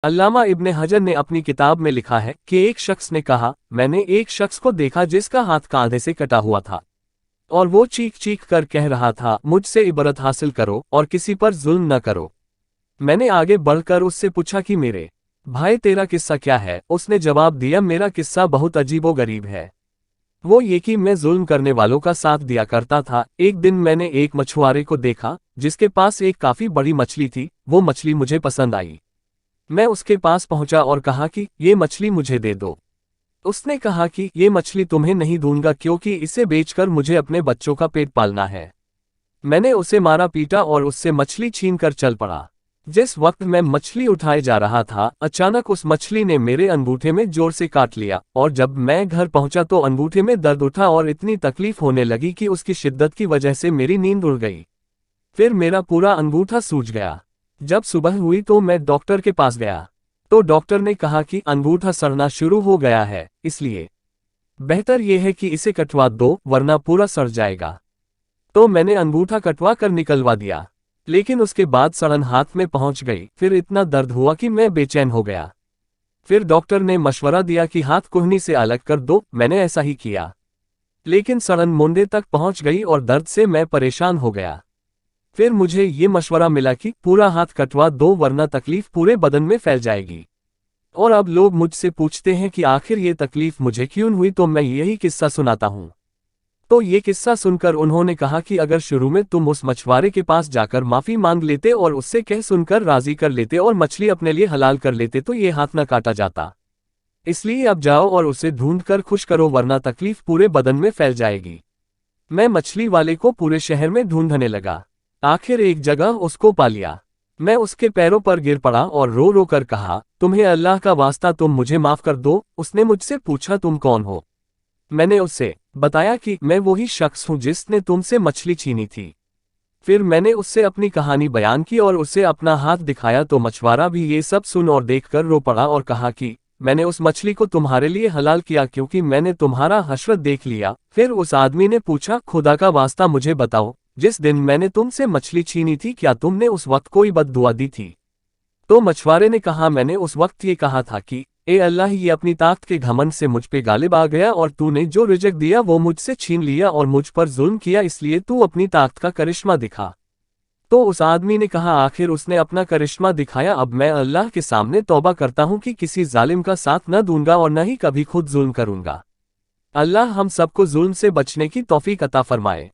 अल्लामा इब्ने हजर ने अपनी किताब में लिखा है कि एक शख्स ने कहा, मैंने एक शख्स को देखा जिसका हाथ कांधे से कटा हुआ था और वो चीख चीख कर कह रहा था, मुझसे इबरत हासिल करो और किसी पर जुल्म न करो। मैंने आगे बढ़कर उससे पूछा कि मेरे भाई तेरा किस्सा क्या है। उसने जवाब दिया, मेरा किस्सा बहुत अजीबोगरीब है। वो ये कि मैं जुल्म करने वालों का साथ दिया करता था। एक दिन मैंने एक मछुआरे को देखा जिसके पास एक काफी बड़ी मछली थी। वो मछली मुझे पसंद आई। मैं उसके पास पहुंचा और कहा कि ये मछली मुझे दे दो। उसने कहा कि ये मछली तुम्हें नहीं दूंगा क्योंकि इसे बेचकर मुझे अपने बच्चों का पेट पालना है। मैंने उसे मारा पीटा और उससे मछली छीन कर चल पड़ा। जिस वक्त मैं मछली उठाए जा रहा था, अचानक उस मछली ने मेरे अंगूठे में जोर से काट लिया और जब मैं घर पहुंचा तो अंगूठे में दर्द उठा और इतनी तकलीफ होने लगी कि उसकी शिद्दत की वजह से मेरी नींद उड़ गई। फिर मेरा पूरा अंगूठा सूज गया। जब सुबह हुई तो मैं डॉक्टर के पास गया तो डॉक्टर ने कहा कि अंगूठा सड़ना शुरू हो गया है, इसलिए बेहतर यह है कि इसे कटवा दो वरना पूरा सड़ जाएगा। तो मैंने अंगूठा कटवा कर निकलवा दिया, लेकिन उसके बाद सड़न हाथ में पहुंच गई। फिर इतना दर्द हुआ कि मैं बेचैन हो गया। फिर डॉक्टर ने मशवरा दिया कि हाथ कुहनी से अलग कर दो। मैंने ऐसा ही किया, लेकिन सड़न मूंढे तक पहुंच गई और दर्द से मैं परेशान हो गया। फिर मुझे ये मशवरा मिला कि पूरा हाथ कटवा दो वरना तकलीफ पूरे बदन में फैल जाएगी। और अब लोग मुझसे पूछते हैं कि आखिर ये तकलीफ मुझे क्यों हुई, तो मैं यही किस्सा सुनाता हूँ। तो ये किस्सा सुनकर उन्होंने कहा कि अगर शुरू में तुम उस मछुआरे के पास जाकर माफी मांग लेते और उससे कह सुनकर राजी कर लेते और मछली अपने लिए हलाल कर लेते तो ये हाथ न काटा जाता। इसलिए अब जाओ और उसे ढूंढ कर खुश करो वरना तकलीफ पूरे बदन में फैल जाएगी। मैं मछली वाले को पूरे शहर में ढूंढने लगा। आखिर एक जगह उसको पा लिया। मैं उसके पैरों पर गिर पड़ा और रो रो कर कहा, तुम्हें अल्लाह का वास्ता तुम मुझे माफ कर दो। उसने मुझसे पूछा, तुम कौन हो? मैंने उससे बताया कि मैं वही शख्स हूं जिसने तुमसे मछली छीनी थी। फिर मैंने उससे अपनी कहानी बयान की और उसे अपना हाथ दिखाया तो मछुआरा भी ये सब सुन और देखकर रो पड़ा और कहा कि मैंने उस मछली को तुम्हारे लिए हलाल किया क्योंकि मैंने तुम्हारा हशरत देख लिया। फिर उस आदमी ने पूछा, खुदा का वास्ता मुझे बताओ, जिस दिन मैंने तुमसे मछली छीनी थी क्या तुमने उस वक्त कोई बद्दुआ दी थी? तो मछुआरे ने कहा, मैंने उस वक्त ये कहा था कि ए अल्लाह, ये अपनी ताकत के घमंड से मुझ पे गालिब आ गया और तूने जो रिज़्क दिया वो मुझसे छीन लिया और मुझ पर जुल्म किया, इसलिए तू अपनी ताकत का करिश्मा दिखा। तो उस आदमी ने कहा, आखिर उसने अपना करिश्मा दिखाया। अब मैं अल्लाह के सामने तौबा करता हूँ कि किसी जालिम का साथ न दूंगा और न ही कभी खुद जुल्म करूंगा। अल्लाह हम सबको जुल्म से बचने की तौफीक अता फरमाए।